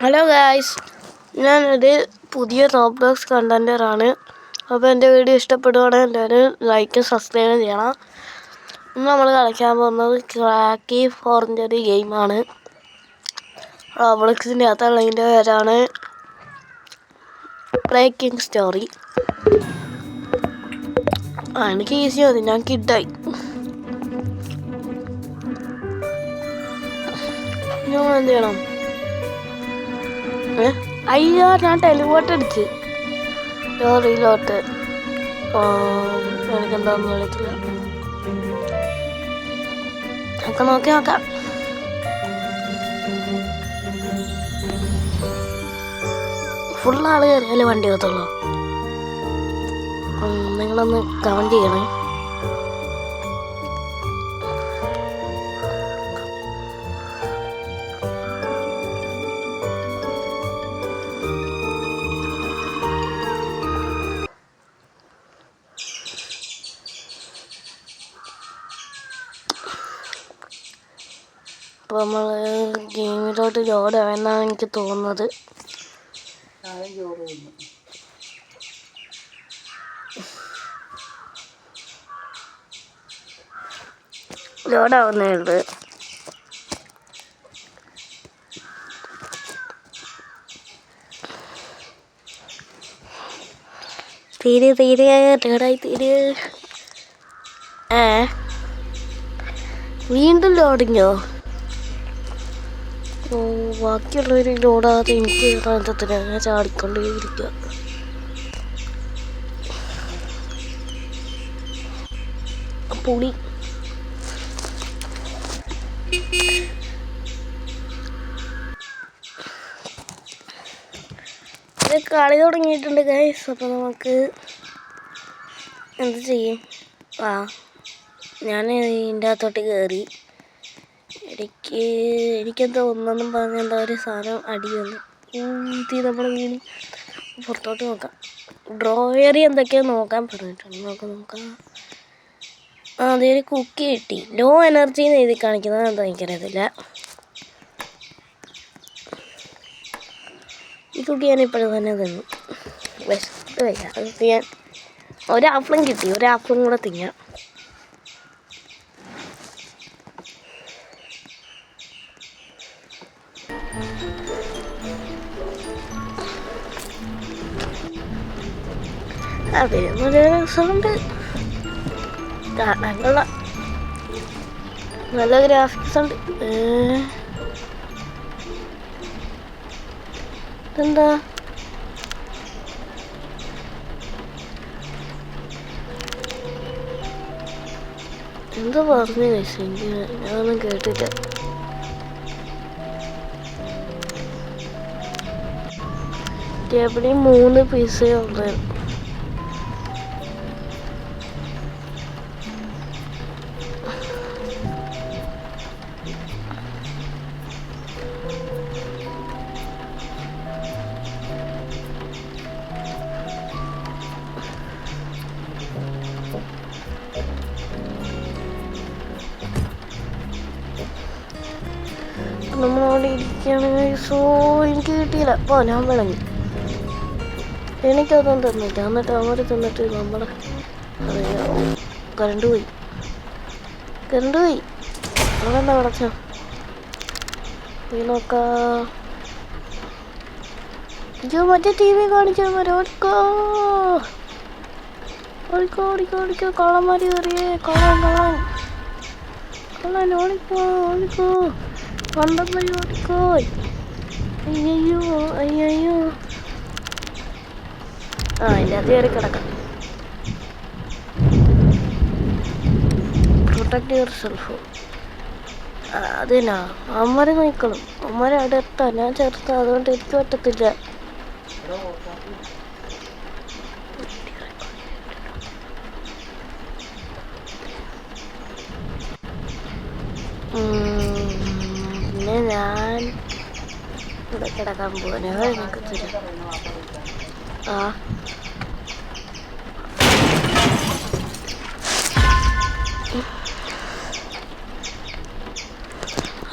Hello guys, ഞാനൊരു പുതിയ Roblox കണ്ടൻറ്ററാണ്. അപ്പോൾ എൻ്റെ വീഡിയോ ഇഷ്ടപ്പെടുവാണെങ്കിൽ എല്ലാവരും ലൈക്ക് സബ്സ്ക്രൈബ് ചെയ്യണം. ഇന്ന് നമ്മൾ കളിക്കാൻ പോകുന്നത് ക്രാക്കി ഫോറിൻ്റെ ഒരു ഗെയിമാണ്. റോബ്ലോക്സിൻ്റെ അകത്തുള്ളതിൻ്റെ പേരാണ് ബ്രേക്കിംഗ് സ്റ്റോറി. എനിക്ക് ഈസി മതി, ഞാൻ കിഡായി. ഞാൻ എന്ത് ചെയ്യണം? അയ്യോ, ഞാൻ ടെലിപോർട്ട് അടിച്ച് ലോറിയിലോട്ട്. എനിക്കെന്താന്ന് അറിയത്തില്ല. ഒക്കെ നോക്കാം. ഫുള്ളാള് കയറിയാലേ വണ്ടി കത്തുള്ളൂ. നിങ്ങളൊന്ന് കമൻറ്റ് ചെയ്യണേ. അപ്പോൾ നമ്മൾ ഗെയിമിലോട്ട് ലോഡായെന്നാണ് എനിക്ക് തോന്നുന്നത്. ലോഡാവുന്നേ ഉള്ളു. തീരെ വീണ്ടും ലോഡിങ്ങോ? ബാക്കിയുള്ളവർ ലോഡാതെ എനിക്ക് റാന്തത്തിന് ഞാൻ ചാടിക്കൊണ്ടേയിരിക്കുക. പുളി കളി തുടങ്ങിയിട്ടുണ്ട് ഗൈസ്. അപ്പോൾ നമുക്ക് എന്ത് ചെയ്യും? ഞാൻ ഇതിൻ്റെ അകത്തോട്ട് കയറി. എനിക്കെന്തോ ഒന്നൊന്നും പറഞ്ഞ എന്താ ഒരു സാധനം അടി വന്നു ഊത്തി നമ്മൾ വീണ്. പുറത്തോട്ട് നോക്കാം. ഡ്രോയറി എന്തൊക്കെയോ നോക്കാൻ പറഞ്ഞിട്ടുണ്ട്. നോക്കാം. അതൊരു കുക്കി കിട്ടി. ലോ എനർജി എന്ന് എഴുതി കാണിക്കുന്നത് എന്താ എനിക്കറിയത്തില്ല. ഈ കുക്കി ഞാൻ ഇപ്പോഴും തന്നെ തിന്നു. വിശത്ത് വയ്യ. അത് ഞാൻ ഒരാപ്പിളും കിട്ടി. ഒരാപ്പിളും കൂടെ തിന്നാം. അതിനൊരു രസമുണ്ട് കാണാൻ. കൊള്ളാം. നല്ല ഗ്രാഫിക്സ് ഉണ്ട്. എന്താ എന്താ പറഞ്ഞു കഴിച്ചെങ്കിൽ ഞാനൊന്നും കേട്ടില്ല. ടേബിളിൽ 3 പീസേ ഉള്ളു. നമ്മളവിടെ ഇരിക്കുകയാണെങ്കിൽ എനിക്ക് കിട്ടിയില്ല. അപ്പോൾ ഞാൻ വിളങ്ങി. എനിക്കതൊന്നും തന്നില്ല. എന്നിട്ട് അവർ തന്നിട്ട് നമ്മളെ കറണ്ട് പോയി. അതെന്താ വിളച്ചോ? പോയി നോക്കാം. അയ്യോ, മറ്റേ ടി വി കാണിച്ചാൽ മതി. ഓടിക്കോ. കള്ളന്മാർ കയറിയേ. കള്ളൻ ഓടിക്കോ. കണ്ടപ്പോയി ഓടിക്കോ. അയ്യോ. അതിൻ്റെ അത് കയറി കിടക്കാം. Protect your self. അത് തന്നെ. അമ്മരെ നോക്കണം. അമ്മരെ അടുത്താ. ഞാൻ ചേർത്താ. അതുകൊണ്ട് എനിക്ക് പറ്റത്തില്ല. പിന്നെ ഞാൻ ഇവിടെ കിടക്കാൻ പോവാനോ എനിക്ക് തരും.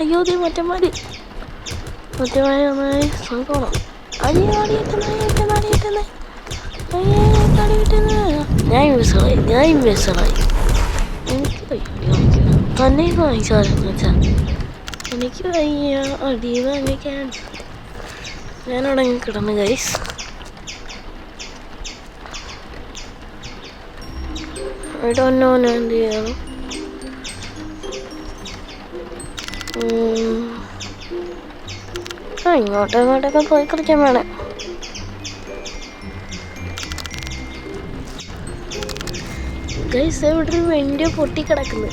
അയ്യോ, മറ്റന്മാര് കൃത്യമായി നന്നായി നോക്കണം. ഞാൻ ഇൻവെസ്റ്ററായി എനിക്ക് തന്നെ വാങ്ങിച്ചാലെന്ന് വെച്ചാൽ എനിക്ക് വയ്യ അടി വാങ്ങിക്കാൻ. ഞാനവിടെ കിടന്നു ഗൈസ്. ഇടന്നോ ഞാൻ എന്ത് ചെയ്യണം? ഇങ്ങോട്ടൊക്കെ പോയി കളിക്കാൻ വേണം. ഗൈസ് ഇവിടെ ഒരു വെണ്ടി പൊട്ടിക്കിടക്കുന്നു.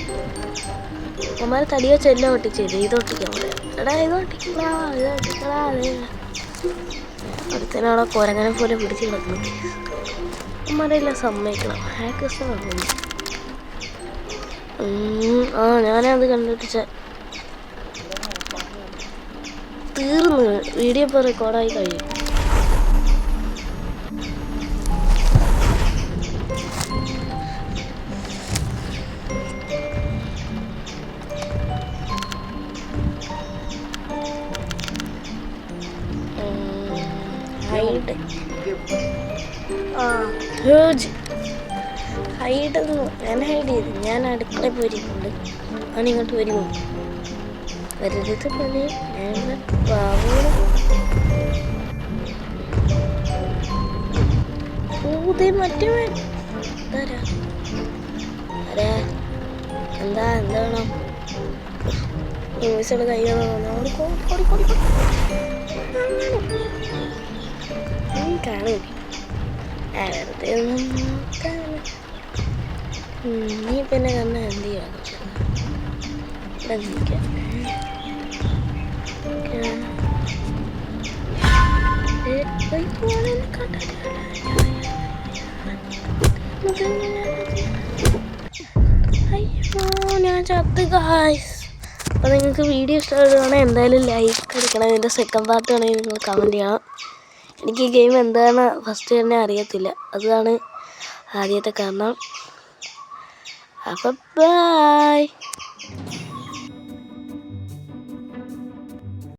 അമ്മമാരെ തടിയോ ചെല്ലോ ഒട്ടിച്ചില്ല. ഇത് ഒട്ടിക്കാൻ പറയാം. എടാ ഇത് ഒട്ടിക്കടാ, ഇത് ഒട്ടിക്കടാ. അടുത്തനാളെ കുരങ്ങനെ പോലെ പിടിച്ച് കിടക്കുന്നു. അമ്മമാരെല്ലാം സമ്മതിക്കണം. ഹാക്കേഴ്സ് പറഞ്ഞു. ഞാനത് കണ്ടിട്ട് തീർന്നു. വീഡിയോ ഇപ്പോൾ റെക്കോർഡായി കഴിയും. ഞാൻ ഹൈഡ് ചെയ്തു. ഞാൻ അടുക്കളയിൽ പോയിരിക്കുന്നുണ്ട്. അവൻ ഇങ്ങോട്ട് വരുമോ? വരരുത് പണി. മറ്റേ എന്താ വേണം? ഇംഗ്ലീഷോട് കൈ കാണും. വെറുതെ നീ പിന്നെ കണ്ണ എന്ത് ചെയ്യാൻ ഞാൻ ചത്ത് ഗായ്സ്. അപ്പോൾ നിങ്ങൾക്ക് വീഡിയോ ഇഷ്ടപ്പെടുകയാണെങ്കിൽ എന്തായാലും ലൈക്ക് അടിക്കണം. ഇതിൻ്റെ സെക്കൻഡ് പാർട്ട് വേണമെങ്കിൽ നിങ്ങൾ കമൻറ്റ് ചെയ്യണം. എനിക്ക് ഈ ഗെയിം എന്താണ് ഫസ്റ്റ് തന്നെ അറിയത്തില്ല. അതാണ് ആദ്യത്തെ കാരണം. അപ്പം ബൈ.